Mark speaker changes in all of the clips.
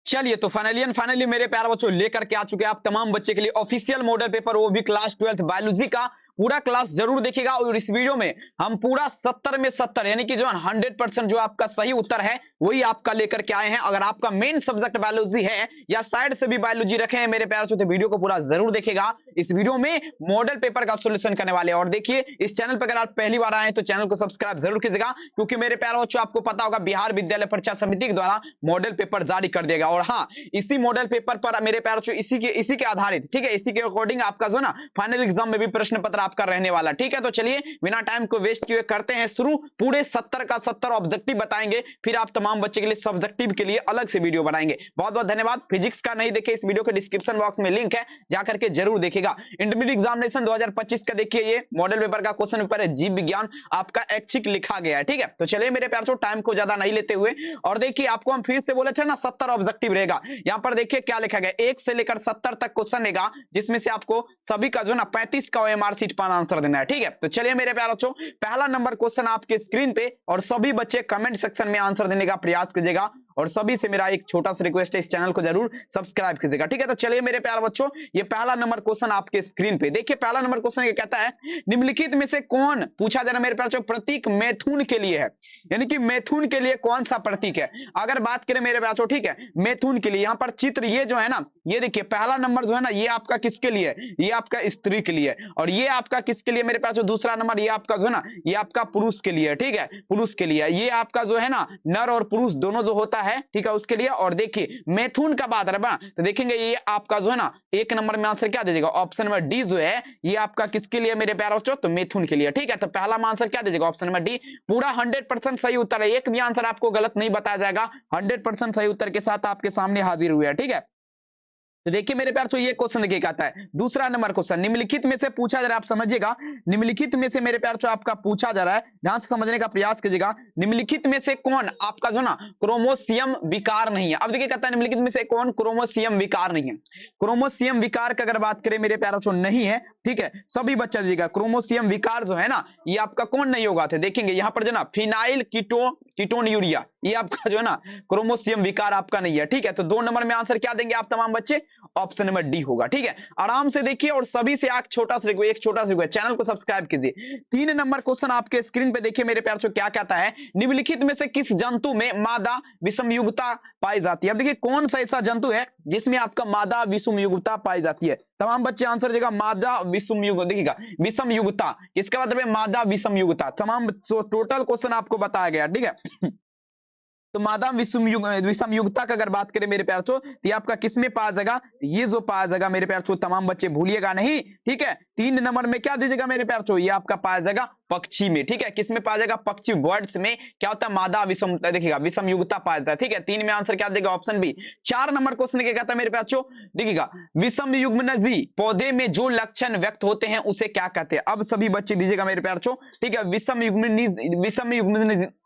Speaker 1: चलिए तो फाइनली मेरे प्यारे बच्चों लेकर के आ चुके हैं आप तमाम बच्चे के लिए ऑफिशियल मॉडल पेपर, वो भी क्लास 12th बायोलॉजी का। पूरा क्लास जरूर देखिएगा और इस वीडियो में हम पूरा 70 में 70 यानी कि जो 100% जो आपका सही उत्तर है वही आपका लेकर के आए हैं। अगर आपका मेन सब्जेक्ट बायोलॉजी है या साइड से भी बायोलॉजी रखे हैं मेरे प्यारे बच्चों, तो वीडियो को पूरा जरूर देखिएगा। इस वीडियो में मॉडल पेपर का सोल्यूशन करने वाले हैं। और देखिए इस चैनल पर अगर आप पहली बार आए हैं तो चैनल को सब्सक्राइब जरूर कीजिएगा, क्योंकि मेरे प्यारे बच्चों आपको पता होगा बिहार विद्यालय परीक्षा समिति के द्वारा मॉडल पेपर जारी कर देगा। और हाँ, इसी मॉडल पेपर पर मेरे प्यारे बच्चों इसी के आधारित, ठीक है, इसी के अकॉर्डिंग आपका जो ना फाइनल एग्जाम में भी प्रश्न पत्र आपका रहने वाला। ठीक है, तो चलिए बिना टाइम को वेस्ट किए करते हैं शुरू। पूरे 70 का 70 ऑब्जेक्टिव बताएंगे, फिर आप तमाम बच्चे के लिए सब्जेक्टिव के लिए अलग से वीडियो बनाएंगे। बहुत बहुत धन्यवाद। फिजिक्स का नहीं देखे इस वीडियो के डिस्क्रिप्शन बॉक्स में लिंक है, जाकर के जरूर देखिएगा। इंटरमीडिएट एग्जामिनेशन 2025 का देखिए ये मॉडल पेपर का क्वेश्चन पेपर है, जीव विज्ञान आपका ऐच्छिक लिखा गया है। ठीक है, तो चलिए मेरे प्यारे टाइम को ज्यादा नहीं लेते हुए, और देखिए आपको हम फिर से बोले थे ना 70 ऑब्जेक्टिव रहेगा। यहां पर देखिए क्या लिखा गया, 1 से लेकर 70 तक क्वेश्चन रहेगा, जिसमें से आपको सभी का जो ना 35 का ओएमआर शीट पर आंसर देना है। ठीक है, तो चलिए मेरे प्यारे बच्चों पहला नंबर क्वेश्चन आपके स्क्रीन पे, और सभी बच्चे कमेंट सेक्शन में आंसर देने का प्रयास कीजिएगा। और सभी से मेरा एक छोटा सा रिक्वेस्ट है, इस चैनल को जरूर सब्सक्राइब कीजिएगा। ठीक है, तो चलिए मेरे प्यारे बच्चों ये पहला नंबर क्वेश्चन आपके स्क्रीन पे देखिए। पहला नंबर क्वेश्चन ये कहता है, निम्नलिखित में से कौन, पूछा जा रहा है मेरे प्यारे बच्चों, प्रतीक मैथुन के लिए है, यानी कि मैथुन के लिए कौन सा प्रतीक है। अगर बात करें मेरे प्यारे बच्चों, ठीक है, मैथुन के लिए यहाँ पर चित्र ये जो है ना, ये देखिए पहला नंबर जो है ना ये आपका किसके लिए है, ये आपका स्त्री के लिए, और ये आपका किसके लिए मेरे प्यारे बच्चों, दूसरा नंबर ये आपका जो है ना ये आपका पुरुष के लिए। ठीक है, पुरुष के लिए, ये आपका जो है ना नर और पुरुष दोनों जो होता है, ठीक है, उसके लिए। और देखिए मैथुन का बात है तो देखेंगे ये आपका जो है ना एक नंबर में आंसर क्या दीजिएगा, ऑप्शन नंबर डी जो है ये आपका किसके लिए मेरे प्यारे बच्चों, तो मैथुन के लिए। ठीक है, तो पहला में आंसर क्या दीजिएगा, ऑप्शन नंबर डी। पूरा 100% सही उत्तर है, एक भी आंसर आपको गलत नहीं बताया जाएगा, 100% सही उत्तर के साथ आपके सामने हाजिर हुए हैं। ठीक है, तो देखिए मेरे प्यार ये क्वेश्चन देखिए कहता है, दूसरा नंबर क्वेश्चन, निम्नलिखित में से पूछा जा रहा है, आप समझिएगा, निम्नलिखित में से मेरे प्यार आपका पूछा जा रहा है, ध्यान से समझने का प्रयास कीजिएगा। निम्नलिखित में से कौन आपका जो ना क्रोमोसोम विकार नहीं है। अब देखिए कहता है निम्नलिखित में से कौन क्रोमोसोम विकार नहीं है। क्रोमोसोम विकार की अगर बात करें मेरे प्यार नहीं है, ठीक है, सभी बच्चा दीजिएगा। क्रोमोसोम विकार जो है ना ये आपका कौन नहीं होगा, थे देखेंगे यहाँ पर जो ना फिनाइल कीटोन यूरिया, ये आपका जो है ना क्रोमोसोम विकार आपका नहीं है। ठीक है, तो 2 नंबर में आंसर क्या देंगे आप तमाम बच्चे, ऑप्शन नंबर डी होगा। ठीक है, आराम से देखिए और सभी से एक छोटा सा रिक्वेस्ट, चैनल को सब्सक्राइब कीजिए। 3 नंबर क्वेश्चन आपके स्क्रीन पे देखिए मेरे प्यारे, क्या कहता है, निम्नलिखित में से किस जंतु में मादा विषमयुक्तता पाई जाती है। अब देखिए कौन सा ऐसा जंतु है जिसमें आपका मादा विषमयुक्तता पाई जाती है। तमाम बच्चे आंसर देगा मादा विषमयुक्त, देखिएगा विषमयुक्तता, इसका मतलब है मादा विषमयुक्तता। तमाम टोटल क्वेश्चन आपको बताया गया। ठीक है, तो मादा विषमयुक्तता का अगर बात करें मेरे प्यार तो ये आपका किसमें पाया जाएगा, ये जो पाया जाएगा मेरे प्यार तमाम बच्चे भूलिएगा नहीं। ठीक है, 3 नंबर में क्या दीजिएगा मेरे प्यार, ये आपका पाया जाएगा पक्षी में। ठीक है, किसमें पाया जाएगा, पक्षी बर्ड्स में क्या होता है, मादा विषमता, देखिएगा विषमयुक्तता पाया जाता है। ठीक है, 3 में आंसर क्या देगा, ऑप्शन बी। 4 नंबर क्वेश्चन क्या कहता है मेरे प्यार, देखिएगा विषमयुग्मनजी पौधे में जो लक्षण व्यक्त होते हैं उसे क्या कहते हैं। अब सभी बच्चे दीजिएगा मेरे प्यार, ठीक है,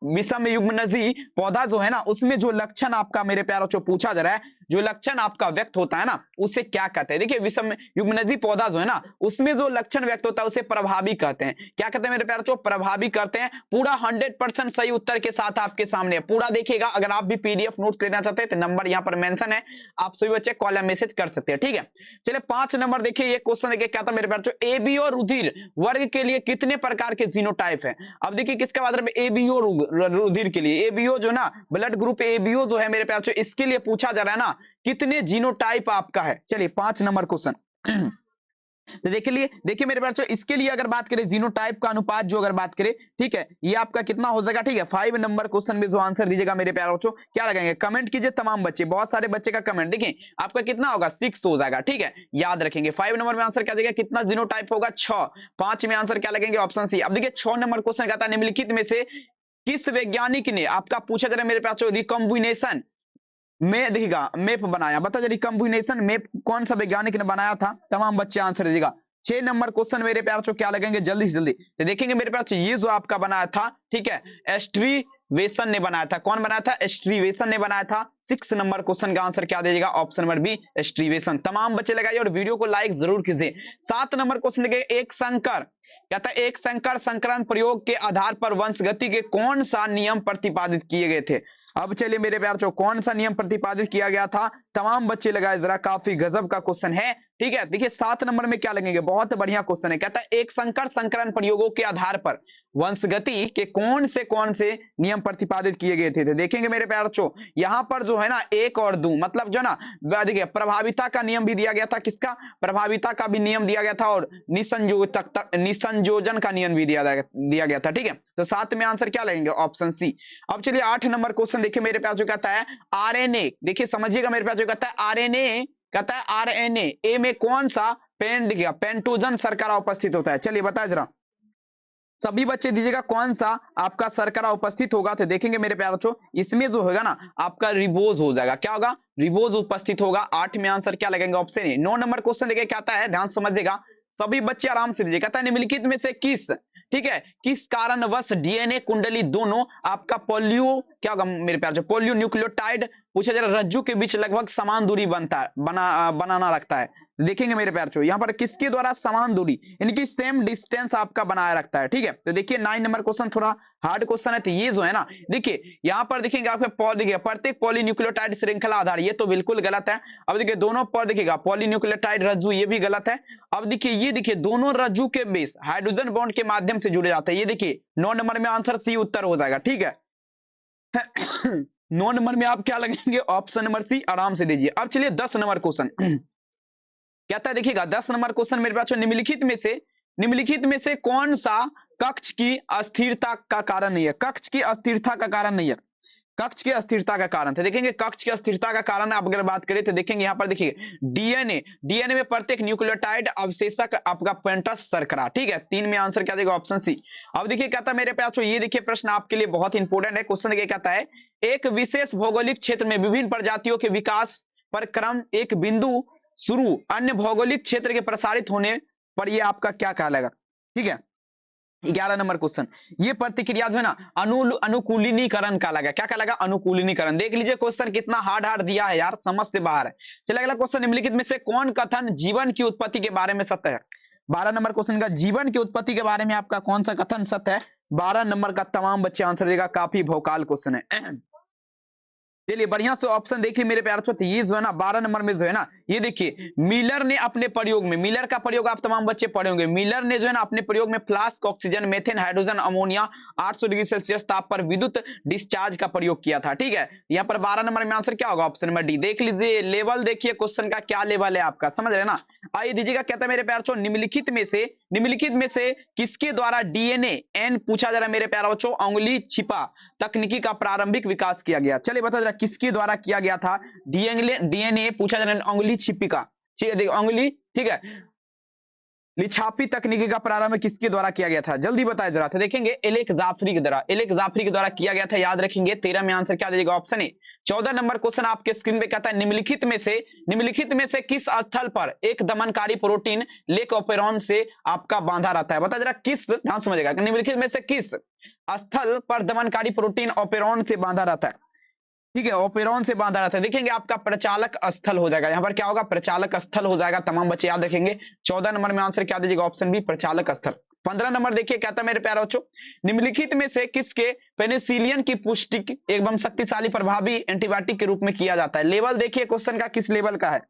Speaker 1: विषमयुग्मनजी पौधा जो है ना उसमें जो लक्षण आपका मेरे प्यारों पूछा जा रहा है, जो लक्षण आपका व्यक्त होता है ना उसे क्या कहते हैं। देखिए विषम युग्मनजी पौधा जो है ना उसमें जो लक्षण व्यक्त होता है उसे प्रभावी कहते हैं। क्या कहते हैं मेरे प्यारों, प्रभावी करते हैं। पूरा 100% सही उत्तर के साथ आपके सामने पूरा देखिएगा। अगर आप भी पीडीएफ नोट्स लेना चाहते हैं तो नंबर यहाँ पर मेंशन है, आप सभी बच्चे कॉल या मैसेज कर सकते हैं। ठीक है, चलिए 5 नंबर देखिए, ये क्वेश्चन देखिए क्या था मेरे प्यारों, एबीओ रुधिर वर्ग के लिए कितने प्रकार के जीनोटाइप है। अब देखिए किसके बाद एबीओ रुधिर के लिए, एबीओ जो ना ब्लड ग्रुप एबीओ जो है मेरे प्यारों इसके लिए पूछा जा रहा है ना कितने जीनोटाइप आपका है। चलिए 5 नंबर क्वेश्चन तो देखिए मेरे बच्चों, इसके लिए अगर बात करें जीनोटाइप का अनुपात जो अगर बात करें, ठीक है, ये आपका कितना हो जाएगा। ठीक है, 5 नंबर क्वेश्चन में जो आंसर दीजिएगा मेरे प्यारे बच्चों क्या लगाएंगे, कमेंट कीजिए तमाम बच्चे, बहुत सारे बच्चे का कमेंट देखिए आपका कितना होगा, 6 हो जाएगा। ठीक है, याद रखेंगे 5 नंबर में आंसर क्या देगा, कितना जीनोटाइप होगा, 6। 5 में आंसर क्या लगेंगे, ऑप्शन सी। अब देखिए 6 नंबर क्वेश्चन कहता है निम्नलिखित में से किस वैज्ञानिक ने आपका पूछा जा रहा है मेरे पास रिकॉम्बिनेशन में, देखिएगा मैप बनाया, बता जा रिकॉम्बिनेशन मैप कौन सा वैज्ञानिक ने बनाया था। तमाम बच्चे आंसर दीजिएगा। 6 नंबर क्वेश्चन मेरे प्यार क्या लगेंगे, जल्दी से जल्दी तो देखेंगे मेरे प्यार, ये जो आपका बनाया था, ठीक है, एस्ट्रीवेशन ने बनाया था। कौन बनाया था, एस्ट्रीवेशन ने बनाया था। 6 नंबर क्वेश्चन का आंसर क्या दीजिएगा, ऑप्शन नंबर बी एस्ट्रीवेशन। तमाम बच्चे लगाइए और वीडियो को लाइक जरूर कीजिए। 7 नंबर क्वेश्चन देखिए, एक संकर कहता है एक संकर संकरण प्रयोग के आधार पर वंशगति के कौन सा नियम प्रतिपादित किए गए थे। अब चलिए मेरे प्यार जो कौन सा नियम प्रतिपादित किया गया था, तमाम बच्चे लगाए जरा, काफी गजब का क्वेश्चन है। ठीक है, देखिए 7 नंबर में क्या लगेंगे, बहुत बढ़िया क्वेश्चन है। कहता है एक संकर संकरण प्रयोगों के आधार पर वंशगति के कौन से नियम प्रतिपादित किए गए थे। तो देखेंगे मेरे प्यार बच्चों, यहाँ पर जो है ना एक और दो, मतलब जो ना देखिए प्रभाविता का नियम भी दिया गया था, किसका, प्रभाविता का भी नियम दिया गया था, और निसंयोजन का नियम भी दिया गया था। ठीक है, तो 7 में आंसर क्या लगेंगे, ऑप्शन सी। अब चलिए 8 नंबर क्वेश्चन देखिए मेरे प्यार जो कहता है आरएनए, देखिए समझिएगा मेरे प्यार जो कहता है आरएनए, कहता है आरएनए ए में कौन सा पेंटोजन शर्करा उपस्थित होता है। चलिए बताए जरा, सभी बच्चे दीजिएगा कौन सा आपका शर्करा उपस्थित होगा। तो देखेंगे मेरे प्यारे बच्चों, इसमें जो होगा ना आपका रिबोज हो जाएगा, क्या होगा, रिबोज उपस्थित होगा। 8 में आंसर क्या लगेगा, ऑप्शन ए। 9 नंबर क्वेश्चन देखिए क्या आता है, ध्यान समझिएगा, सभी बच्चे आराम से दीजिए। कहता है निम्नलिखित में से किस, ठीक है, किस कारणवश डीएनए कुंडली दोनों आपका पोलियो, क्या होगा मेरे प्यारे, पोलियो न्यूक्लियोटाइड पूछा जरा, रज्जु के बीच लगभग समान दूरी बनाना रखता है। देखेंगे मेरे प्यार चो, यहाँ पर किसके द्वारा समान दूरी, यानी कि सेम डिस्टेंस आपका बनाए रखता है। ठीक है, तो देखिए 9 नंबर क्वेश्चन थोड़ा हार्ड क्वेश्चन है। तो ये जो है ना, देखिए यहाँ पर देखेंगे आपके देखिए प्रत्येक पॉलीन्यूक्लियोटाइड श्रृंखला आधार, ये तो बिल्कुल गलत है। अब देखिए दोनों पर देखिएगा पॉलीन्यूक्लियोटाइड रज्जु, ये भी गलत है। अब देखिए ये देखिए दोनों रज्जु के बेस हाइड्रोजन बॉन्ड के माध्यम से जुड़े जाते हैं। ये देखिए 9 नंबर में आंसर सी उत्तर हो जाएगा। ठीक है 9 नंबर में आप क्या लगेंगे, ऑप्शन नंबर सी, आराम से दीजिए। अब चलिए 10 नंबर क्वेश्चन कहता है, देखिएगा 10 नंबर क्वेश्चन मेरे पास, निम्नलिखित में से कौन सा कक्ष की अस्थिरता का कारण नहीं है, कक्ष की अस्थिरता का कारण नहीं है, कक्ष की अस्थिरता का कारण थे। देखेंगे कक्ष की अस्थिरता का कारण आप अगर बात करें तो देखेंगे यहाँ पर देखिए डीएनए में प्रत्येक न्यूक्लियोटाइड अवशेषक आपका पेंटस शर्करा। ठीक है, 3 में आंसर क्या देगा, ऑप्शन सी। अब देखिए कहता है मेरे प्यार, ये देखिए प्रश्न आपके लिए बहुत इंपॉर्टेंट है। क्वेश्चन देखिए कहता है एक विशेष भौगोलिक क्षेत्र में विभिन्न प्रजातियों के विकास पर क्रम एक बिंदु शुरू अन्य भौगोलिक क्षेत्र के प्रसारित होने पर यह आपका क्या कहलाएगा। ठीक है 11 नंबर क्वेश्चन, ये प्रतिक्रिया जो है ना अनुकूलीकरण का लगा, क्या कहलाएगा, अनुकूलीकरण। देख लीजिए क्वेश्चन कितना हार्ड दिया है यार, समझ से बाहर है। चलिए अगला क्वेश्चन, निम्नलिखित में से कौन कथन जीवन की उत्पत्ति के बारे में सत्य है। 12 नंबर क्वेश्चन का जीवन की उत्पत्ति के बारे में आपका कौन सा कथन सत्य है। 12 नंबर का तमाम बच्चे आंसर देगा, काफी भौकाल क्वेश्चन है। चलिए बढ़िया से ऑप्शन देखिए मेरे प्यार तो ये जो है ना 12 नंबर में जो है ना, ये देखिए मिलर ने अपने प्रयोग में, मिलर का प्रयोग आप तमाम बच्चे पढ़े होंगे, मिलर ने जो है ना अपने प्रयोग में flask oxygen methane hydrogen ammonia 800 degree Celsius ताप पर विद्युत डिस्चार्ज का प्रयोग किया था। ठीक है, यहाँ पर 12 नंबर में आंसर क्या होगा, ऑप्शन नंबर डी। देख लीजिए लेवल, देखिए क्वेश्चन का क्या लेवल है आपका, समझ रहे ना। आइए दीजिएगा, कहता है मेरे प्यार बच्चों निम्नलिखित में से किसके द्वारा डीएनए एन पूछा जा रहा है मेरे प्यार बच्चों, उंगली छिपा तकनीकी का प्रारंभिक विकास किया गया। चलिए बता जरा किसके द्वारा किया गया था डीएनए पूछा जा रहा है, उंगली छिपी का, ठीक है देखो उंगली, ठीक है लिछापी तकनीकी का प्रारंभ किसके द्वारा किया गया था, जल्दी बताया जरा। तो देखेंगे एलेक जाफरी के द्वारा किया गया था, याद रखेंगे। 13 में आंसर क्या दीजिएगा, ऑप्शन ए। 14 नंबर क्वेश्चन आपके स्क्रीन पे कहता है निम्नलिखित में से किस स्थल पर एक दमनकारी प्रोटीन लेकोपेरॉन से आपका बांधा रहता है। बता जरा किस, ध्यान समझेगा, निम्नलिखित में से किस स्थल पर दमनकारी प्रोटीन ओपेरॉन से बांधा रहता है। ठीक है, ओपेरॉन से बांधा रहता है। देखेंगे आपका प्रचालक स्थल हो जाएगा, यहाँ पर क्या होगा, प्रचालक स्थल हो जाएगा। तमाम बच्चे याद रखेंगे। 14 नंबर में आंसर क्या दीजिएगा, ऑप्शन बी प्रचालक स्थल। 15 नंबर देखिए कहता है मेरे प्यारे बच्चों, निम्नलिखित में से किसके पेनिसिलियन की पुष्टि एवं शक्तिशाली प्रभावी एंटीबायोटिक के रूप में किया जाता है। लेवल देखिए क्वेश्चन का किस लेवल का है,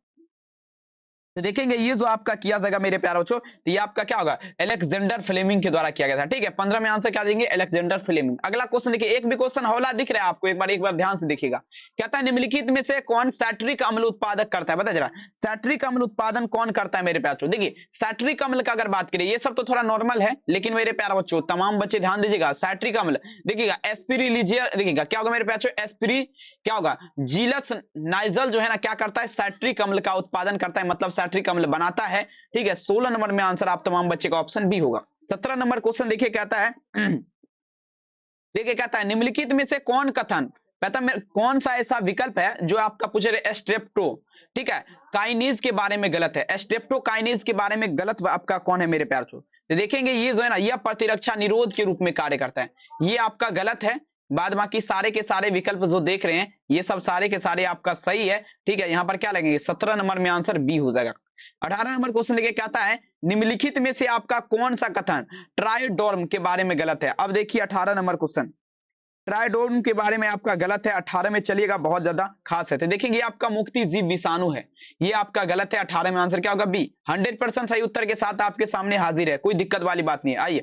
Speaker 1: तो देखेंगे ये जो आपका किया जाएगा मेरे प्यारे बच्चों, तो ये आपका क्या होगा, एलेक्जेंडर फ्लेमिंग के द्वारा किया गया था। ठीक है, 15 में आंसर क्या देंगे, एलेक्जेंडर फ्लेमिंग। अगला क्वेश्चन देखिए, एक भी क्वेश्चन हौला दिख रहा है आपको, एक बार ध्यान से देखिएगा। कहता है निम्नलिखित में से कौन सैट्रिक अम्ल उत्पादक करता है। बता जरा सैट्रिक अम्ल उत्पादन कौन करता है मेरे प्यारे बच्चों। देखिए सैट्रिक अम्ल का अगर बात करें, ये सब तो थोड़ा नॉर्मल है, लेकिन मेरे प्यारे बच्चों तमाम बच्चे ध्यान दीजिएगा। सैट्रिक अम्ल देखिएगा एस्पिरिलिजियर, देखिएगा क्या होगा मेरे प्यारे बच्चों, एस्पिरी क्या होगा, जीलस नाइजल जो है ना क्या करता है, सैट्रिक अम्ल का उत्पादन करता है, मतलब सैट्रिक अम्ल बनाता है। ठीक है, 16 नंबर में आंसर आप तमाम बच्चे का ऑप्शन बी होगा। 17 नंबर क्वेश्चन देखिए कहता है निम्नलिखित में से कौन कथन, पता है कौन सा ऐसा विकल्प है जो आपका पूछ रहे स्ट्रेप्टो, ठीक है काइनेज के बारे में गलत है। स्ट्रेप्टो काइनेज के बारे में गलत आपका कौन है मेरे प्यार तो देखेंगे ये जो है ना, यह प्रतिरक्षा निरोध के रूप में कार्य करता है, ये आपका गलत है। बाद बाकी सारे के सारे विकल्प जो देख रहे हैं ये सब सारे के सारे आपका सही है। ठीक है, यहाँ पर क्या लगेंगे, 17 नंबर में आंसर बी हो जाएगा। 18 नंबर क्वेश्चन देखिए कहता है निम्नलिखित में से आपका कौन सा कथन ट्रायोडर्म के बारे में गलत है। अब देखिए 18 नंबर क्वेश्चन, ट्राइडोन के बारे में आपका गलत है, 18 में चलिएगा, बहुत ज्यादा खास है। तो देखेंगे ये आपका मुक्ति जीव विषाणु है, ये आपका गलत है, 18 में आंसर क्या होगा बी। 100% सही उत्तर के साथ आपके सामने हाजिर है, कोई दिक्कत वाली बात नहीं है। आइए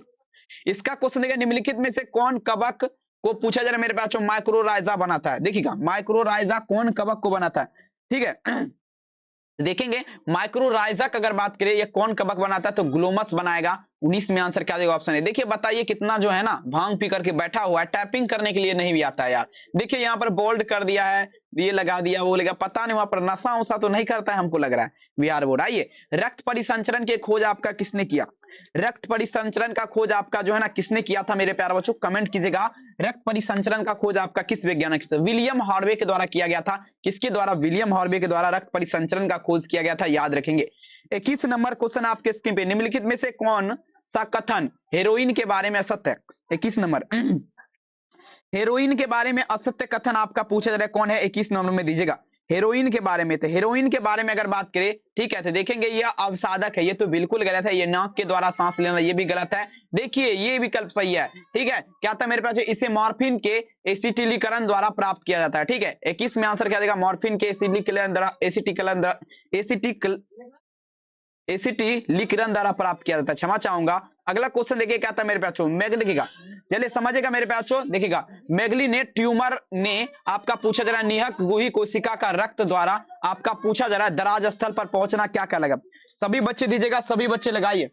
Speaker 1: इसका क्वेश्चन देखिए, निम्नलिखित में से कौन कवक को पूछा जा रहा है मेरे पास, माइक्रोराइजा बनाता है। देखिएगा माइक्रोराइजा कौन कवक को बनाता है, ठीक है। देखेंगे माइक्रोराइजा अगर बात करें ये कौन कवक बनाता है तो ग्लोमस बनाएगा। 19 में आंसर क्या देगा, ऑप्शन है। देखिए बताइए कितना जो है ना भांग पी करके बैठा हुआ है, टाइपिंग करने के लिए नहीं भी आता है यार। देखिए यहाँ पर बोल्ड कर दिया है, ये लगा दिया वो लगा, पता नहीं वहां पर नशा उसा तो नहीं करता है हमको लग रहा है, बिहार बोर्ड। आइए रक्त परिसंचरण की खोज आपका किसने किया, रक्त परिसंचरण का खोज आपका जो है ना किसने किया था मेरे प्यारे बच्चों, कमेंट कीजिएगा। रक्त परिसंचरण का खोज आपका किस वैज्ञानिक से, विलियम हार्वे के द्वारा किया गया था। किसके द्वारा, विलियम हार्वे के द्वारा रक्त परिसंचरण का खोज किया गया था, याद रखेंगे। 21 नंबर क्वेश्चन आपके स्क्रीन पे, निम्नलिखित में से कौन सा कथन हेरोइन के बारे में असत्य है। 21 नंबर हेरोइन के बारे में असत्य कथन आपका पूछा जा रहा है, कौन है, 21 नंबर में दीजिएगा। हेरोइन के बारे में, तो हेरोइन के बारे में अगर बात करें, ठीक है, तो देखेंगे यह अवसादक है, ये तो बिल्कुल गलत है। ये नाक के द्वारा सांस लेना, ये भी गलत है। देखिए ये विकल्प सही है, ठीक है। क्या था मेरे पास, इसे मॉर्फिन के एसिटिलीकरण द्वारा प्राप्त किया जाता है, ठीक है। 21 में आंसर क्या देगा, मॉर्फिन के एसिटिलीकरण द्वारा प्राप्त किया जाता है, क्षमा चाहूंगा। अगला क्वेश्चन देखिए क्या था मेरे पास, मैग देखिएगा, चलिए समझेगा मेरे प्यार बच्चों। देखिएगा मैगलिनेट ट्यूमर में आपका पूछा जा रहा है, निहक गुही कोशिका का रक्त द्वारा आपका पूछा जा रहा है दराज स्थल पर पहुंचना क्या क्या लगा। सभी बच्चे दीजिएगा, सभी बच्चे लगाइए।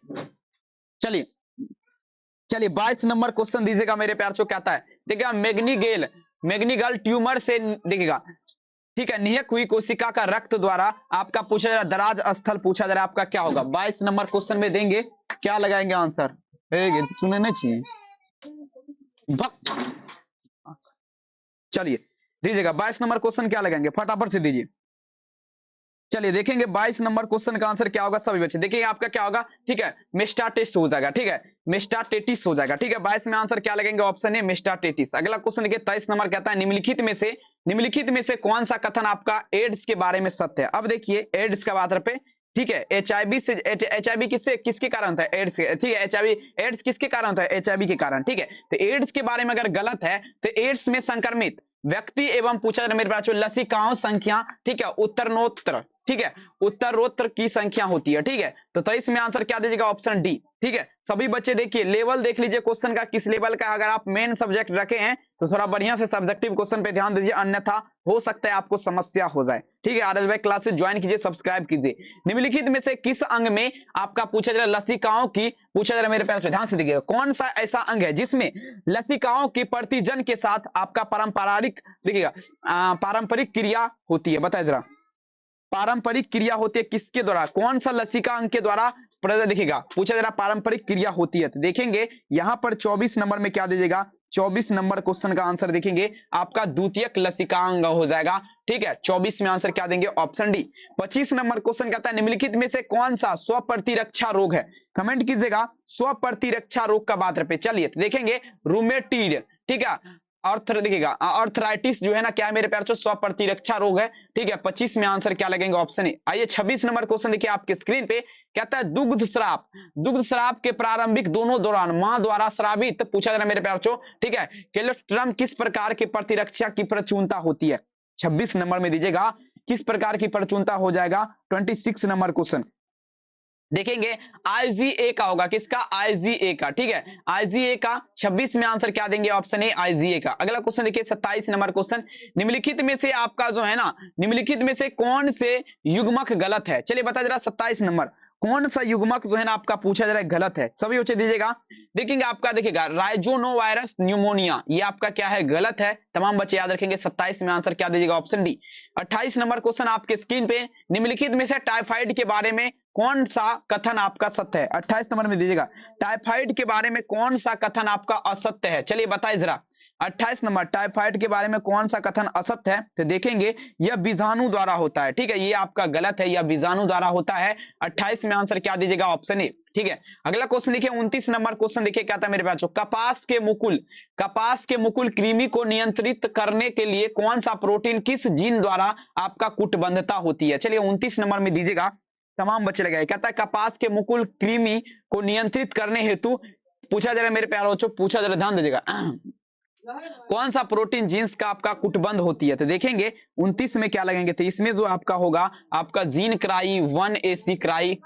Speaker 1: चलिए चलिए 22 नंबर क्वेश्चन दीजिएगा मेरे प्यार बच्चों, क्या है देखिएगा, मैग्नीगल ट्यूमर से देखिएगा, ठीक है, निहक हुई कोशिका का रक्त द्वारा आपका पूछा जा रहा है दराज स्थल पूछा जा रहा है, आपका क्या होगा। 22 नंबर क्वेश्चन में देंगे, क्या लगाएंगे आंसर, सुनने नहीं चाहिए। चलिए दीजिएगा 22 नंबर क्वेश्चन क्या लगाएंगे, फटाफट से दीजिए। चलिए देखेंगे 22 नंबर क्वेश्चन का आंसर क्या होगा सभी बच्चे, देखिए आपका क्या होगा, ठीक है, मेस्टाटेटिस हो जाएगा, ठीक है, मेस्टाटेटिस हो जाएगा, ठीक है। 22 में आंसर क्या लगेंगे, ऑप्शन ए मेस्टाटेटिस। अगला क्वेश्चन देखिए 23 नंबर कहता है, निम्नलिखित में से कौन सा कथन आपका एड्स के बारे में सत्य है। अब देखिए एड्स का बात पे, ठीक है, एचआईवी किसके कारण था, एड्स, ठीक है, एड्स किसके कारण था, एचआईवी के कारण, ठीक है। तो एड्स के बारे में अगर गलत है तो एड्स में संक्रमित व्यक्ति एवं पूछा मेरे पास लसिकाओं संख्या, ठीक है, उत्तरोत्तर, ठीक है, उत्तरोत्तर की संख्या होती है, ठीक है। तो 23 में आंसर क्या दीजिएगा, ऑप्शन डी, ठीक है। सभी बच्चे देखिए लेवल देख लीजिए क्वेश्चन का किस लेवल का, अगर आप मेन सब्जेक्ट रखे हैं तो थोड़ा बढ़िया से सब्जेक्टिव क्वेश्चन पे ध्यान दीजिए, अन्यथा हो सकता है आपको समस्या हो जाए, ठीक है। आरएल भाई क्लासेस ज्वाइन कीजिए, सब्सक्राइब कीजिए। निम्नलिखित में से किस अंग में आपका पूछा जा रहा है लसिकाओं की, पूछा जा रहा है मेरे प्यारे, ध्यान से देखिएगा, कौन सा ऐसा अंग है जिसमें लसिकाओं की प्रतिजन के साथ आपका देखिएगा पारंपरिक क्रिया होती है, बताए जरा, पारंपरिक क्रिया होती है किसके द्वारा, कौन सा लसिका अंग के द्वारा देखिएगा पूछा जा रहा पारंपरिक क्रिया होती है। तो देखेंगे यहां पर 24 नंबर में क्या दीजिएगा, 24 नंबर क्वेश्चन का आंसर देखेंगे आपका द्वितीयक लसिकांग हो जाएगा, ठीक है। 24 में आंसर क्या देंगे, ऑप्शन डी। 25 नंबर क्वेश्चन कहता है, निम्नलिखित में से कौन सा स्वप्रतिरक्षा रोग है, कमेंट कीजिएगा, स्वप्रतिरक्षा रोग का बात पे। चलिए तो देखेंगे रूमेटिड, ठीक है, देखिएगा आर्थराइटिस जो है ना क्या है मेरे प्यार बच्चों, स्वप्रतिरक्षा रोग है, ठीक है। 25 में आंसर क्या लगेंगे, ऑप्शन ए। आइए 26 नंबर क्वेश्चन देखिए आपके स्क्रीन पे, कहता है दुग्ध श्राप के प्रारंभिक दोनों दौरान मां द्वारा श्रावित पूछा जा रहा है मेरे प्यार बच्चों, ठीक है, कोलेस्ट्रम किस प्रकार की प्रतिरक्षा की प्रचुरता होती है। 26 नंबर में दीजिएगा किस प्रकार की प्रचुरता हो जाएगा। 26 नंबर क्वेश्चन देखेंगे आईजीए का होगा, किसका, आईजीए का, ठीक है, आईजीए का। 26 में आंसर क्या देंगे, ऑप्शन ए आईजीए का। अगला क्वेश्चन देखिए 27 नंबर क्वेश्चन, निम्नलिखित में से आपका जो है ना, निम्नलिखित में से कौन से युग्मक गलत है, चलिए बता जरा 27 नंबर कौन सा युग्मक जो है ना आपका पूछा जा रहा है गलत है, सभी बच्चे दीजिएगा। देखेंगे आपका देखिएगा राइजोनोवायरस न्यूमोनिया, ये आपका क्या है, गलत है, तमाम बच्चे याद रखेंगे। 27 में आंसर क्या दीजिएगा, ऑप्शन डी। 28 नंबर क्वेश्चन आपके स्क्रीन पे, निम्नलिखित में से टाइफाइड के बारे में कौन सा कथन आपका सत्य है। 28 नंबर में दीजिएगा टाइफाइड के बारे में कौन सा कथन आपका असत्य है, चलिए बताइए जरा। 28 नंबर टाइफाइड के बारे में कौन सा कथन असत्य है, तो देखेंगे यह बीजाणु द्वारा होता है, ठीक है, ये आपका गलत है, यह बीजाणु द्वारा होता है। 28 में आंसर क्या दीजिएगा, ऑप्शन ए, ठीक है। अगला क्वेश्चन देखिए 29 नंबर क्वेश्चन देखिए क्या था मेरे पास, कपास के मुकुल कृमि को नियंत्रित करने के लिए कौन सा प्रोटीन किस जीन द्वारा आपका कूटबंधता होती है। चलिए 29 नंबर में दीजिएगा, तमाम बच्चे लगाए, कहता है कपास के मुकुल कृमि को नियंत्रित करने हेतु पूछा जा रहा है मेरे प्यारे बच्चों, पूछा जा रहा है, ध्यान दीजिएगा कौन सा प्रोटीन जीन्स का आपका कुटबंध होती है? तो देखेंगे 29 में क्या लगेंगे, तो इसमें जो आपका होगा आपका gene cry 1AC cry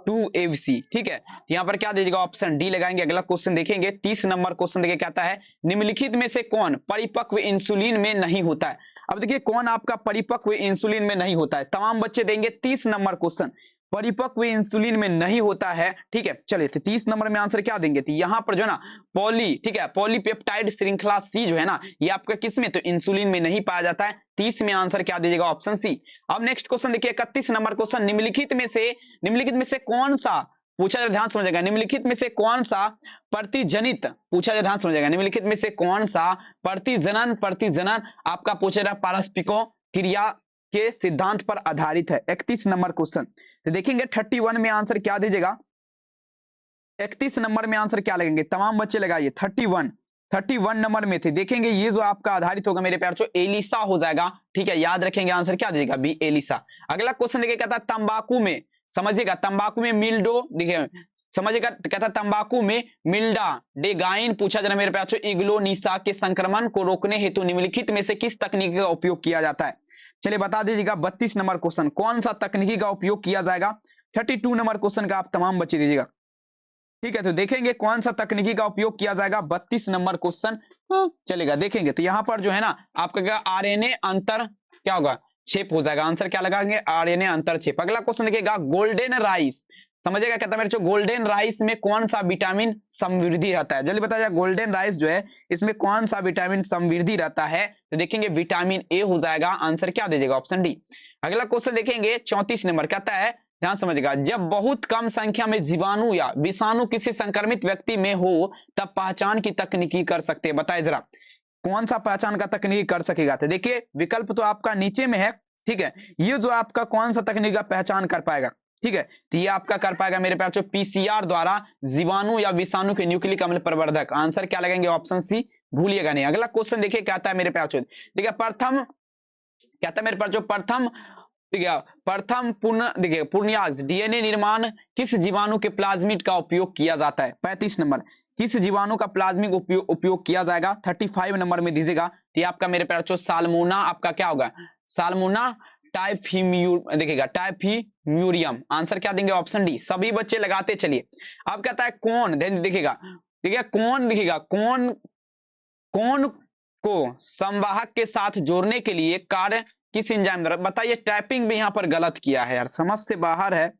Speaker 1: 2ABC, ठीक है। यहाँ पर क्या दीजिएगा, ऑप्शन डी लगाएंगे। अगला क्वेश्चन देखेंगे 30 नंबर क्वेश्चन देखिए कहता है निम्नलिखित में से कौन परिपक्व इंसुलिन में नहीं होता है? अब देखिए कौन आपका परिपक्व इंसुलिन में नहीं होता है, तमाम बच्चे देंगे 30 नंबर क्वेश्चन परिपक्व इंसुलिन में नहीं होता है, ठीक है। चलिए तो 30 नंबर में आंसर क्या देंगे, तो यहाँ पर जो है ना पॉली, ठीक है, पॉलीपेप्टाइड श्रृंखला सी जो है ना ये आपका किसमें, तो इंसुलिन में नहीं पाया जाता है। 30 में आंसर क्या दीजिएगा, ऑप्शन सी। अब नेक्स्ट क्वेश्चन देखिए 31 नंबर क्वेश्चन, निम्नलिखित में से कौन सा पूछा जाए, ध्यान समझेगा, निम्नलिखित में से कौन सा प्रतिजनित पूछा जाए, ध्यान समझेगा, निम्नलिखित में से कौन सा प्रतिजनन आपका पूछा जाए पारस्परिकों क्रिया के सिद्धांत पर आधारित है। 31 नंबर क्वेश्चन तो देखेंगे 31 में आंसर क्या दीजिएगा, 31 नंबर में आंसर क्या लगेंगे, तमाम बच्चे लगाइए 31 नंबर में थे, देखेंगे ये जो आपका आधारित होगा मेरे प्यार एलिसा हो जाएगा, ठीक है। याद रखेंगे आंसर क्या दीजिएगा, बी एलिसा। अगला क्वेश्चन देखिए कहता है तंबाकू में, समझिएगा तंबाकू में मिल्डो, देखिए समझिएगा कहता है तंबाकू में मिल्डा डेगाइन पूछा जा रहा है मेरे प्यार इग्लोनिसा के संक्रमण को रोकने हेतु निम्नलिखित में से किस तकनीक का उपयोग किया जाता है? चलिए बता दीजिएगा 32 नंबर क्वेश्चन कौन सा तकनीकी का उपयोग किया जाएगा? 32 नंबर क्वेश्चन का आप तमाम बच्चे दीजिएगा, ठीक है। तो देखेंगे कौन सा तकनीकी का उपयोग किया जाएगा, 32 नंबर क्वेश्चन चलेगा। देखेंगे तो यहां पर जो है ना आपका क्या आरएनए अंतर क्या होगा, छेप हो जाएगा, आंसर क्या लगाएंगे, आरएनए अंतर छेप। अगला क्वेश्चन देखिएगा गोल्डन राइस, समझिएगा कहता है मेरे गोल्डन राइस में कौन सा विटामिन समृद्धि रहता है? जल्दी बताइए गोल्डन राइस जो है इसमें कौन सा विटामिन समृद्धि रहता है? तो देखेंगे विटामिन ए हो जाएगा, आंसर क्या दीजिएगा, ऑप्शन डी। अगला क्वेश्चन देखेंगे 34 नंबर कहता है, ध्यान समझिएगा, जब बहुत कम संख्या में जीवाणु या विषाणु किसी संक्रमित व्यक्ति में हो तब पहचान की तकनीकी कर सकते हैं, बताइए जरा कौन सा पहचान का तकनीकी कर सकेगा? तो देखिए विकल्प तो आपका नीचे में है, ठीक है। ये जो आपका कौन सा तकनीक का पहचान कर पाएगा, ठीक है, तो ये आपका कर पाएगा मेरे प्यार पीसीआर द्वारा जीवाणु या विषाणु के न्यूक्लिक अम्ल प्रवर्धक, आंसर क्या लगेंगे, ऑप्शन सी, भूलिएगा नहीं। अगला क्वेश्चन देखिए कहता है मेरे प्यार देखिए प्रथम कहता है मेरे पास प्रथम देखिए पूर्णियाज डीएनए निर्माण किस जीवाणु के प्लाज्मिड का उपयोग किया जाता है? 35 नंबर किस जीवाणु का प्लाज्मिक उपयोग किया जाएगा? 35 नंबर में दीजिएगा, ये आपका मेरे प्यार साल्मोना, आपका क्या होगा साल्मोना देखिएगा टाइफीम्यूरियम, आंसर क्या देंगे, ऑप्शन डी। सभी बच्चे लगाते चलिए। अब कहता है कौन, देखिएगा कौन को संवाहक के साथ जोड़ने के लिए कार्य किस एंजाइम द्वारा, बताइए। टाइपिंग भी यहाँ पर गलत किया है यार, समझ से बाहर है,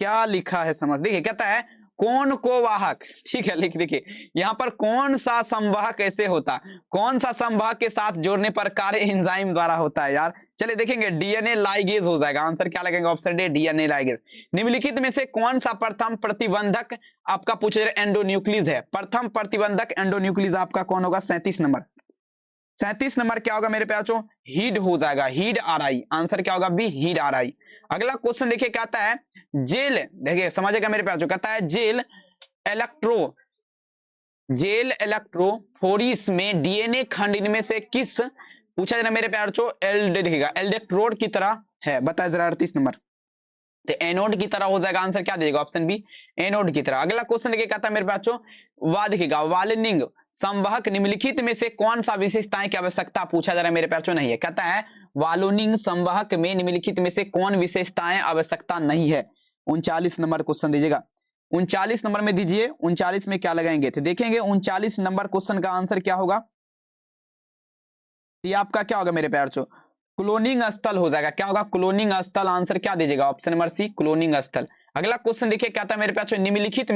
Speaker 1: क्या लिखा है समझ, देखिए कहता है कौन को वाहक, ठीक है, लिख देखिए यहाँ पर कौन सा संवाहक कैसे होता, कौन सा संवाहक के साथ जोड़ने पर कार्य एंजाइम द्वारा होता है यार। चलिए देखेंगे डीएनए लाइगेज हो जाएगा, आंसर क्या लगेगा, ऑप्शन डी, डीएनए लाइगेज। निम्नलिखित में से कौन सा प्रथम प्रतिबंधक आपका पूछे एंडोन्यूक्लियस है? प्रथम प्रतिबंधक एंडोन्यूक्लियस आपका कौन होगा? 37 नंबर 37 नंबर क्या होगा मेरे प्यारों, हीड हो जाएगा, हीड आर आई, आंसर क्या होगा, बी, हीड आर आई। अगला क्वेश्चन देखिए कहता है जेल, देखिए समझेगा मेरे प्यारों, कहता है जेल इलेक्ट्रोफोरिस में डीएनए खंड इनमें से किस पूछा जाना मेरे प्यारों, देखिएगा एल्डेक्ट्रोड की तरह है, बताए जरा 38 नंबर, तो एनोड की तरह हो जाएगा, आंसर क्या देगा, ऑप्शन बी, एनोड की तरह। अगला क्वेश्चन देखिए कहता है मेरे बच्चों देखिएगा वालिनिंग संवाहक निम्नलिखित में से कौन सा विशेषताएं की आवश्यकता पूछा जा रहा है मेरे बच्चों, नहीं है, कहता है वालोनिंग संवाहक में निम्नलिखित में से कौन विशेषताएं आवश्यकता नहीं है? 39 नंबर क्वेश्चन दीजिएगा, 39 नंबर में दीजिए, 39 में क्या लगाएंगे, तो देखेंगे 39 नंबर क्वेश्चन का आंसर क्या होगा, ये आपका क्या होगा मेरे प्यार चो, क्लोनिंग स्थल हो जाएगा, क्या होगा, क्लोनिंग स्थल, आंसर क्या दीजिएगा, ऑप्शन नंबर सी, क्लोनिंग स्थल। अगला क्वेश्चन देखिए कहता है मेरे प्यार निम्नलिखित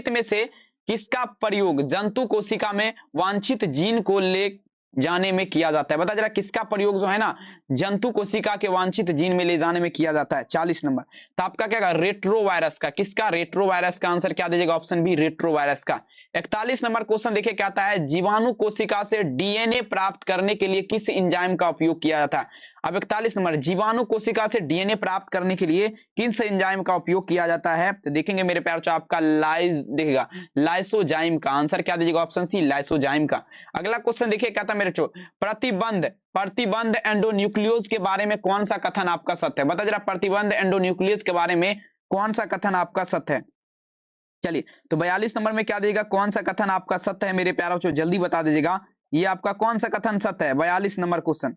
Speaker 1: में से किसका प्रयोग जंतु कोशिका में वांछित जीन को ले जाने में किया जाता है? बता जरा किसका प्रयोग जो है ना जंतु कोशिका के वांछित जीन में ले जाने में किया जाता है? 40 नंबर, तो आपका क्या रेट्रोवायरस का, किसका, रेट्रोवायरस का, आंसर क्या दीजिएगा, ऑप्शन बी, रेट्रोवायरस का। 41 नंबर क्वेश्चन देखिए कहता है जीवाणु कोशिका से डीएनए प्राप्त करने के लिए किस एंजाइम का उपयोग किया जाता है? अब 41 नंबर जीवाणु कोशिका से डीएनए प्राप्त करने के लिए किस एंजाइम का उपयोग किया जाता है? तो देखेंगे मेरे प्यार आपका देखिएगा लाइसोजाइम का, आंसर क्या दीजिएगा, ऑप्शन सी, लाइसोजाइम का। अगला क्वेश्चन देखिए कहता है मेरे प्रतिबंध एंडोन्यूक्लियोज के बारे में कौन सा कथन आपका सत्य है? बता जरा प्रतिबंध एंडोन्यूक्लियोज के बारे में कौन सा कथन आपका सत्य है? चलिए तो 42 नंबर में क्या दीजिएगा, कौन सा कथन आपका सत्य है मेरे प्यारों, जल्दी बता दीजिएगा, ये आपका कौन सा कथन सत्य है? 42 नंबर क्वेश्चन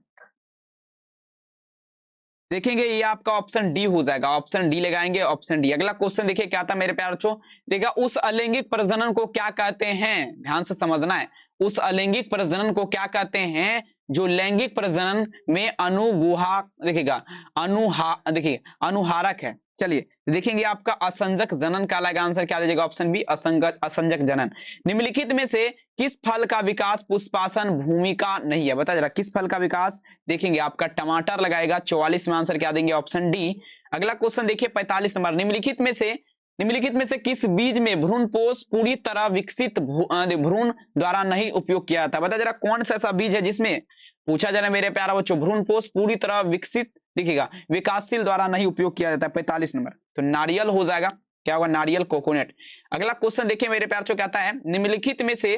Speaker 1: देखेंगे, ये आपका ऑप्शन डी हो जाएगा, ऑप्शन डी लगाएंगे, ऑप्शन डी। अगला क्वेश्चन देखिए क्या था मेरे प्यारे बच्चों, देखा उस अलैंगिक प्रजनन को क्या कहते हैं, ध्यान से समझना है, उस अलैंगिक प्रजनन को क्या कहते हैं जो लैंगिक प्रजनन में अनुगुहा देखिएगा अनुहारक है। चलिए देखेंगे आपका असंजक जनन का अलग आंसर क्या दीजिएगा, ऑप्शन बी असंजक जनन। निम्नलिखित में से किस फल का विकास पुष्पासन भूमिका नहीं है, बता जरा किस फल का विकास, देखेंगे आपका टमाटर लगाएगा, 44 में आंसर क्या देंगे, ऑप्शन डी। अगला क्वेश्चन देखिए 45 नंबर, निम्नलिखित में से किस बीज में भ्रूणपोष पूरी तरह विकसित भ्रूण द्वारा नहीं उपयोग किया जाता, बता जरा कौन सा ऐसा बीज है जिसमें पूछा जा रहा है मेरे प्यारा बच्चों भ्रूणपोष पूरी तरह विकसित देखिएगा विकासशील द्वारा नहीं उपयोग किया जाता है। 45 नंबर तो नारियल हो जाएगा, क्या होगा, नारियल, कोकोनट। अगला क्वेश्चन देखिए मेरे प्यार कहता है निम्नलिखित में से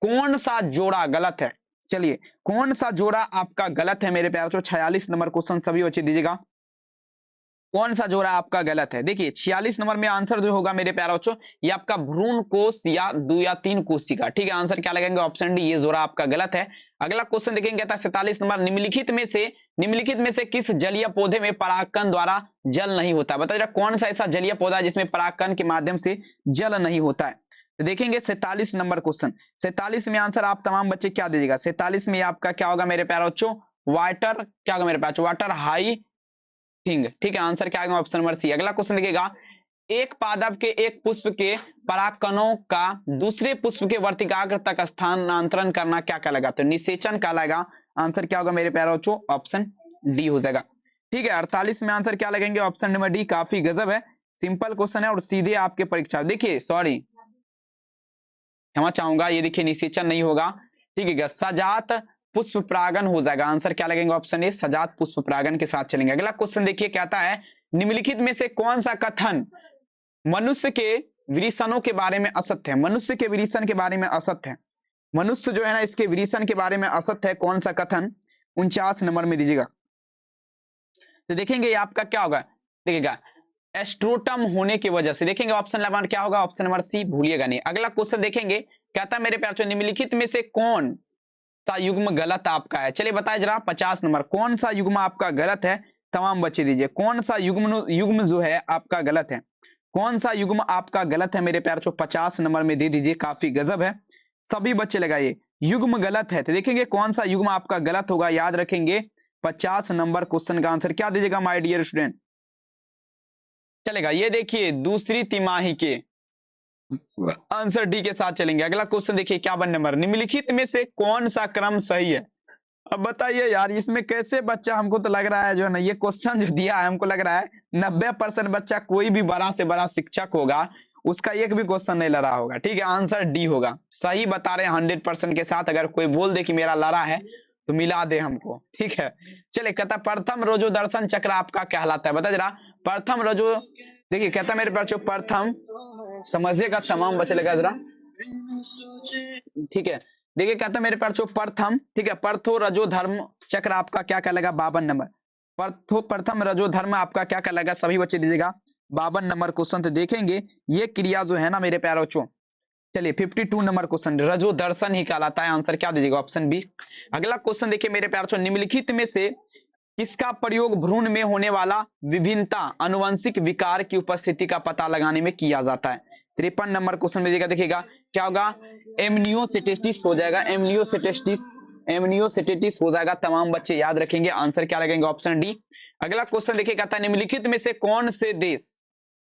Speaker 1: कौन सा जोड़ा गलत है, चलिए कौन सा जोड़ा आपका गलत है मेरे प्यार 46 नंबर क्वेश्चन सभी बच्चे दीजिएगा, कौन सा जोड़ा आपका गलत है। देखिए 46 नंबर में आंसर जो होगा मेरे प्यारे बच्चों ये आपका भ्रूण कोश या 2 या 3 कोशिका, ठीक है, आंसर क्या लगेंगे, ऑप्शन डी, ये जोड़ा आपका गलत है। अगला क्वेश्चन देखेंगे कहता है 47 नंबर, निम्नलिखित में से किस जलीय पौधे में परागकण द्वारा जल नहीं होता, बता जरा कौन सा ऐसा जलीय पौधा है जिसमें परागकण के माध्यम से जल नहीं होता है। तो देखेंगे 47 नंबर क्वेश्चन, 47 में आंसर आप तमाम बच्चे क्या दीजिएगा, 47 में आपका क्या होगा मेरे प्यारे बच्चों, वाटर, क्या होगा मेरे प्यारे वाटर हाई थिंग, ठीक है, आंसर क्या आएगा, ऑप्शन नंबर सी। अगला क्वेश्चन देखिएगा एक पादप के एक पुष्प के परागकणों का दूसरे पुष्प के वर्तिकाग्र तक स्थानांतरण करना क्या कहलाएगा, तो निषेचन कहलाएगा, आंसर क्या होगा मेरे प्यारे बच्चों, ऑप्शन डी हो जाएगा, ठीक है। 48 में आंसर क्या लगेंगे, ऑप्शन नंबर डी, काफी गजब है, सिंपल क्वेश्चन है और सीधे आपके परीक्षा, देखिए सॉरी क्षमा चाहूंगा, ये देखिए निषेचन नहीं होगा, ठीक है, सजात पुष्प परागन हो जाएगा, आंसर क्या लगेंगे, ऑप्शन ए, सजात पुष्प परागन के साथ चलेंगे। अगला क्वेश्चन देखिए कहता है निम्नलिखित में से कौन सा कथन मनुष्य के विरिशनों के बारे में असत्य है, मनुष्य के विरिशन के बारे में असत्य है, मनुष्य जो है ना इसके विरिशन के बारे में असत्य है, कौन सा कथन, 49 नंबर में दीजिएगा। तो देखेंगे ये आपका क्या होगा, देखिएगा एस्ट्रोटम होने की वजह से, देखेंगे ऑप्शन नंबर क्या होगा, ऑप्शन नंबर सी, भूलिएगा नहीं। अगला क्वेश्चन देखेंगे कहता है मेरे प्यारे निम्नलिखित में से कौन सा युग्म गलत आपका है, चलिए बताए जरा 50 नंबर, कौन सा युग्म आपका गलत है, तमाम बच्चे दीजिए कौन सा युग्म जो है आपका गलत है, कौन सा युग्म आपका गलत है मेरे प्यार 50 नंबर में दे दीजिए, काफी गजब है, सभी बच्चे लगाइए युग्म गलत है। तो देखेंगे कौन सा युग्म आपका गलत होगा, याद रखेंगे 50 नंबर क्वेश्चन का आंसर क्या दीजिएगा माय डियर स्टूडेंट, चलेगा, ये देखिए दूसरी तिमाही के आंसर डी के साथ चलेंगे। अगला क्वेश्चन देखिए क्या वन नंबर, निम्नलिखित में से कौन सा क्रम सही है, अब बताइए यार इसमें कैसे बच्चा, हमको तो लग रहा है जो है ना ये क्वेश्चन जो दिया है हमको लग रहा है 90% बच्चा कोई भी बड़ा से बड़ा शिक्षक होगा उसका एक भी क्वेश्चन नहीं लड़ा होगा, ठीक है, आंसर डी होगा, सही बता रहे हैं 100% के साथ, अगर कोई बोल दे कि मेरा लड़ा है तो मिला दे हमको, ठीक है। चले कहता प्रथम रजो दर्शन चक्र आपका कहलाता है, बता जरा प्रथम रजो, देखिए कहता मेरे बच्चों प्रथम, समझिएगा तमाम बच्चे लगा जरा, ठीक है, देखिए कहता मेरे बच्चों प्रथम, ठीक है, प्रथो रजो धर्म चक्र आपका क्या कहलाएगा, 52 नंबर, प्रथम रजो धर्म आपका क्या कहलाएगा, सभी बच्चे दीजिएगा 52 नंबर क्वेश्चन। तो देखेंगे ये क्रिया जो है ना मेरे प्यारे बच्चों, चलिए 52 नंबर क्वेश्चन रजो दर्शन ही कहलाता है, आंसर क्या दीजिएगा, ऑप्शन बी। अगला क्वेश्चन देखिए मेरे प्यारे बच्चों, निम्नलिखित में से किसका प्रयोग भ्रूण में होने वाला विभिन्नता अनुवंशिक विकार की उपस्थिति का पता लगाने में किया जाता है, 53 नंबर क्वेश्चन में देखिएगा क्या होगा, एमनियोसिटेटिस हो जाएगा, एमनियोसिटेटिस हो जाएगा, तमाम बच्चे याद रखेंगे, आंसर क्या लगेंगे, ऑप्शन डी। अगला क्वेश्चन देखिए कहता है निम्नलिखित में से कौन से देश,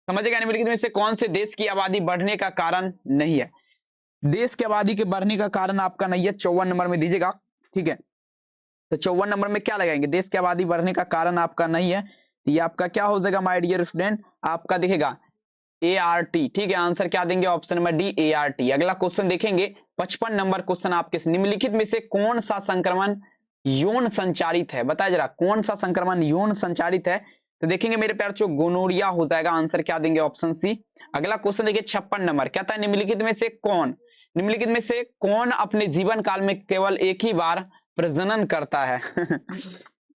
Speaker 1: समझिएगा निम्नलिखित में से कौन से देश की आबादी बढ़ने का कारण नहीं है, देश की आबादी के बढ़ने का कारण आपका नहीं है, 54 नंबर में दीजिएगा, ठीक है, तो 54 नंबर में क्या लगाएंगे, देश की आबादी बढ़ने का कारण आपका नहीं है, ये आपका क्या हो जाएगा माय डियर स्टूडेंट, आपका दिखेगा ART, ठीक है, आंसर क्या देंगे, ऑप्शन नंबर डी ART। अगला क्वेश्चन देखेंगे 55 नंबर क्वेश्चन आपके, निम्नलिखित में से कौन सा संक्रमण यौन संचारित है, बताया जरा कौन सा संक्रमण यौन संचारित है, तो देखेंगे मेरे प्यार चो गोनोरिया हो जाएगा, आंसर क्या देंगे, ऑप्शन सी। अगला क्वेश्चन देखिए 56 नंबर कहता है निम्नलिखित में से कौन अपने जीवन काल में केवल एक ही बार प्रजनन करता है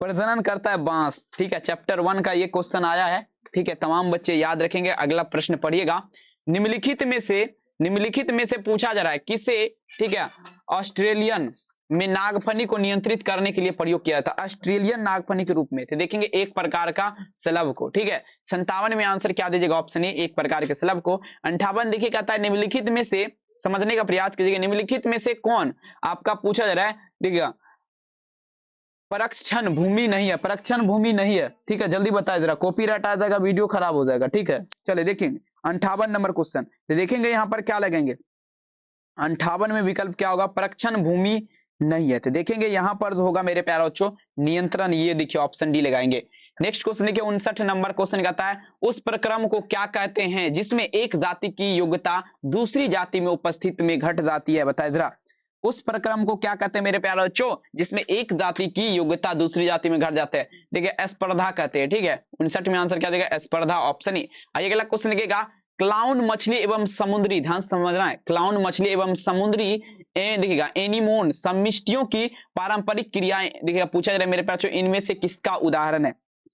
Speaker 1: प्रजनन करता है, बांस, ठीक है, चैप्टर 1 का ये क्वेश्चन आया है, ठीक है, तमाम बच्चे याद रखेंगे। अगला प्रश्न पढ़िएगा, निम्नलिखित में से पूछा जा रहा है किसे, ठीक है, ऑस्ट्रेलियन में नागफनी को नियंत्रित करने के लिए प्रयोग किया था? ऑस्ट्रेलियन नागफनी के रूप में थे। देखेंगे एक प्रकार का स्लव को, ठीक है। 57 में आंसर क्या दीजिएगा? ऑप्शन ए, एक प्रकार के स्लव को। 58 देखिए कहता है निम्नलिखित में से, समझने का प्रयास कीजिएगा, निम्नलिखित में से कौन आपका पूछा जा रहा है, देखिएगा परक्षण भूमि नहीं है, परक्षण भूमि नहीं है, ठीक है, जल्दी बताया जरा, कॉपीराइट आ जाएगा, वीडियो खराब हो जाएगा, ठीक है। चलिए देखेंगे 58 नंबर क्वेश्चन, तो देखेंगे यहाँ पर क्या लगेंगे, 58 में विकल्प क्या होगा? परक्षण भूमि नहीं है। तो देखेंगे यहाँ पर जो होगा मेरे प्यारे बच्चों, नियंत्रण, ये देखिए ऑप्शन डी लगाएंगे। नेक्स्ट क्वेश्चन देखिए 59 नंबर क्वेश्चन कहता है उस प्रक्रम को क्या कहते हैं जिसमें एक जाति की योग्यता दूसरी जाति में उपस्थित में घट जाती है? बताए जरा, उस प्रक्रम को क्या कहते हैं मेरे प्यारे बच्चों जिसमें एक जाति की योग्यता दूसरी जाति में घट जाते हैं? देखिए स्पर्धा कहते हैं, ठीक है। 59 में आंसर क्या देगा? स्पर्धा, ऑप्शन ई। आइए अगला क्वेश्चन देखिएगा, क्लाउन मछली एवं समुद्री, ध्यान समझना है, क्लाउन मछली एवं समुद्री देखिएगा एनीमोन समष्टियों की पारंपरिक क्रियाएं, देखिएगा पूछा जा रहा है मेरे पास, इनमें से किसका उदाहरण है?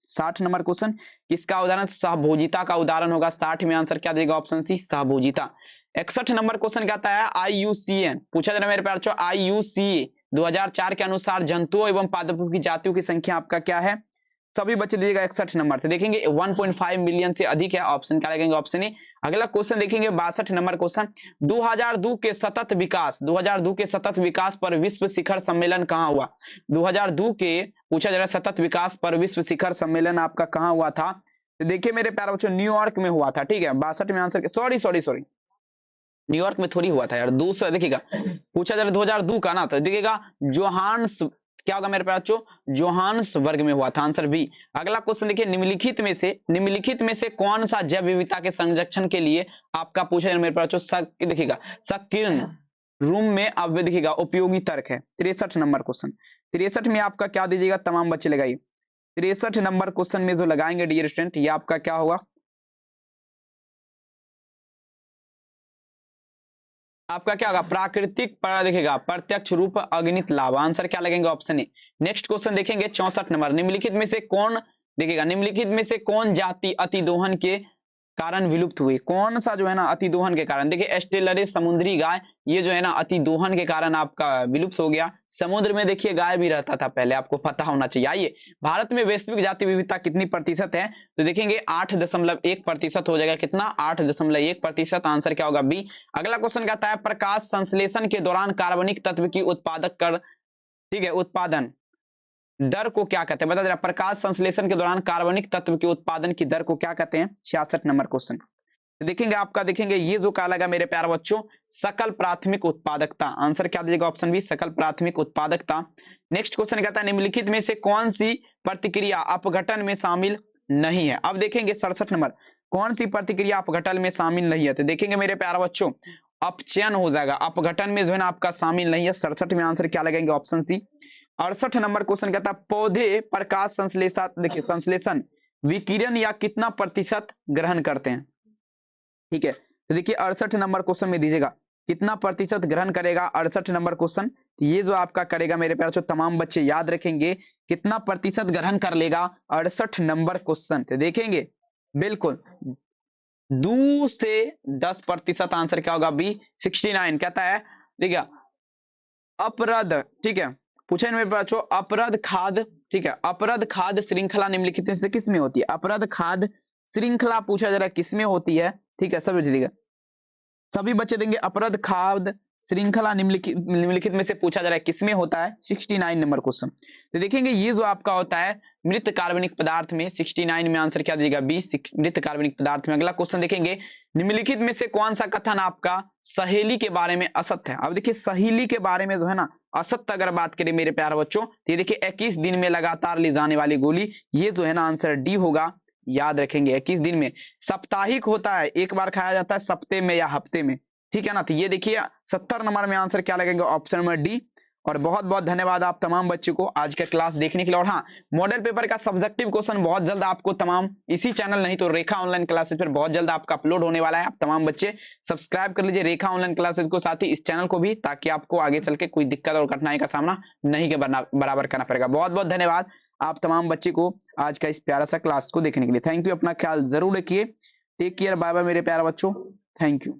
Speaker 1: 60 नंबर क्वेश्चन, किसका उदाहरण? सहभोजिता का उदाहरण होगा। 60 में आंसर क्या देगा? ऑप्शन सी, सहभोजिता। 61 नंबर क्वेश्चन कहता है IUCN, पूछा जा रहा है मेरे पास IUCN 2004 के अनुसार जंतुओं एवं पादपों की जातियों की संख्या आपका क्या है? सभी बच्चे दीजिएगा 61 नंबर से, देखेंगे 1.5 मिलियन से अधिक है, ऑप्शन क्या लगेंगे? Option A. अगला क्वेश्चन देखेंगे 62 नंबर क्वेश्चन, 2002 के सतत विकास, 2002 के सतत विकास पर विश्व शिखर सम्मेलन कहां हुआ? 2002 के पूछा जा रहा है सतत विकास पर विश्व शिखर सम्मेलन आपका कहां हुआ था? तो देखिए मेरे प्यारे बच्चों न्यूयॉर्क में हुआ था, ठीक है। 62 में आंसर, सॉरी न्यूयॉर्क में थोड़ी हुआ था यार, दूसरा देखिएगा पूछा जा रहा है 2002 का ना, तो देखिएगा जोहान्स, क्या होगा मेरे पास बच्चों? जोहान्सबर्ग में हुआ था, आंसर बी। अगला क्वेश्चन देखिए निम्नलिखित में से कौन सा जैव विविधता के संरक्षण के लिए आपका पूछा जा मेरे पास बच्चों, देखिएगा संकीर्ण रूम में अब देखिएगा उपयोगी तर्क है। 63 नंबर क्वेश्चन, 63 में आपका क्या दीजिएगा? तमाम बच्चे लगाइए 63 नंबर क्वेश्चन में जो लगाएंगे डियर स्टूडेंट, ये आपका क्या होगा? आपका क्या होगा? प्राकृतिक देखिएगा प्रत्यक्ष रूप अगणित लाभ, आंसर क्या लगेंगे? Option A. नेक्स्ट क्वेश्चन देखेंगे 64 नंबर, निम्नलिखित में से कौन, देखिएगा निम्नलिखित में से कौन जाति अतिदोहन के कारण विलुप्त हुई? कौन सा जो है ना अतिदोहन के कारण? देखिए एस्टेलरे समुद्री गाय, ये जो है ना अतिदोहन के कारण आपका विलुप्त हो गया। समुद्र में देखिए गाय भी रहता था पहले, आपको पता होना चाहिए। आइए, भारत में वैश्विक जाति विविधता कितनी प्रतिशत है? तो देखेंगे 8.1% हो जाएगा। कितना? 8.1%, आंसर क्या होगा? बी। अगला क्वेश्चन कहता है प्रकाश संश्लेषण के दौरान कार्बनिक तत्व की उत्पादक कर, ठीक है, उत्पादन दर को क्या कहते हैं? बता जरा, प्रकाश संश्लेषण के दौरान कार्बनिक तत्व के उत्पादन की दर को क्या कहते हैं? 66 नंबर क्वेश्चन देखेंगे आपका, देखेंगे ये जो क्या लगा मेरे प्यारे बच्चों, सकल प्राथमिक उत्पादकता, आंसर क्या दीजिएगा? ऑप्शन बी, सकल प्राथमिक उत्पादकता। नेक्स्ट क्वेश्चन कहता है निम्नलिखित में से कौन सी प्रतिक्रिया अपघटन में शामिल नहीं है? अब देखेंगे 67 नंबर, कौन सी प्रतिक्रिया अपघटन में शामिल नहीं है? तो देखेंगे मेरे प्यारे बच्चों अपचयन हो जाएगा, अपघटन में जो है ना आपका शामिल नहीं है। 67 में आंसर क्या लगेंगे? Option C. 68 नंबर क्वेश्चन कहता है पौधे प्रकाश संश्लेषण, देखिए संश्लेषण विकिरण या कितना प्रतिशत ग्रहण करते हैं? ठीक है, तो देखिए 68 नंबर क्वेश्चन में दीजिएगा कितना प्रतिशत ग्रहण करेगा? 68 नंबर क्वेश्चन, ये जो आपका करेगा मेरे प्यारे बच्चों, तमाम बच्चे याद रखेंगे कितना प्रतिशत ग्रहण कर लेगा? 68 नंबर क्वेश्चन तो देखेंगे बिल्कुल 2 से 10%, आंसर क्या होगा? बी 69। कहता है देखिए अपरद, ठीक है, पूछे मेरे बच्चों अपरद खाद, ठीक है, अपरद खाद श्रृंखला निम्नलिखित में से किस में होती है? अपरद खाद श्रृंखला पूछा जा रहा है किस में होती है? ठीक है, सब देखिएगा, सभी बच्चे देंगे अपरद खाद श्रृंखला निम्नलिखित में से पूछा जा रहा है किसमें होता है? 69 नंबर क्वेश्चन। तो देखेंगे ये जो आपका होता है मृत कार्बनिक पदार्थ में, 69 में आंसर क्या दीजिएगा? 20 मृत कार्बनिक पदार्थ में। अगला क्वेश्चन देखेंगे निम्नलिखित में से कौन सा कथन आपका सहेली के बारे में असत्य है? अब देखिए सहेली के बारे में जो है ना असत्य अगर बात करें मेरे प्यारे बच्चों, तो ये देखिए 21 दिन में लगातार ली जाने वाली गोली, ये जो है ना आंसर डी होगा, याद रखेंगे 21 दिन में। साप्ताहिक होता है, एक बार खाया जाता है सप्ते में या हफ्ते में, ठीक है ना। तो ये देखिए 70 नंबर में आंसर क्या लगेगा? Option number D. और बहुत बहुत धन्यवाद आप तमाम बच्चों को आज का क्लास देखने के लिए। और हाँ, मॉडल पेपर का सब्जेक्टिव क्वेश्चन बहुत जल्द आपको तमाम इसी चैनल नहीं तो रेखा ऑनलाइन क्लासेस पर बहुत जल्द आपका अपलोड होने वाला है। आप तमाम बच्चे सब्सक्राइब कर लीजिए रेखा ऑनलाइन क्लासेस को, साथ ही इस चैनल को भी, ताकि आपको आगे चल के कोई दिक्कत और कठिनाई का सामना नहीं के बराबर करना पड़ेगा। बहुत बहुत धन्यवाद आप तमाम बच्चे को आज का इस प्यारा सा क्लास को देखने के लिए। थैंक यू, अपना ख्याल जरूर रखिए। टेक केयर, बाय बाय मेरे प्यारे बच्चों, थैंक यू।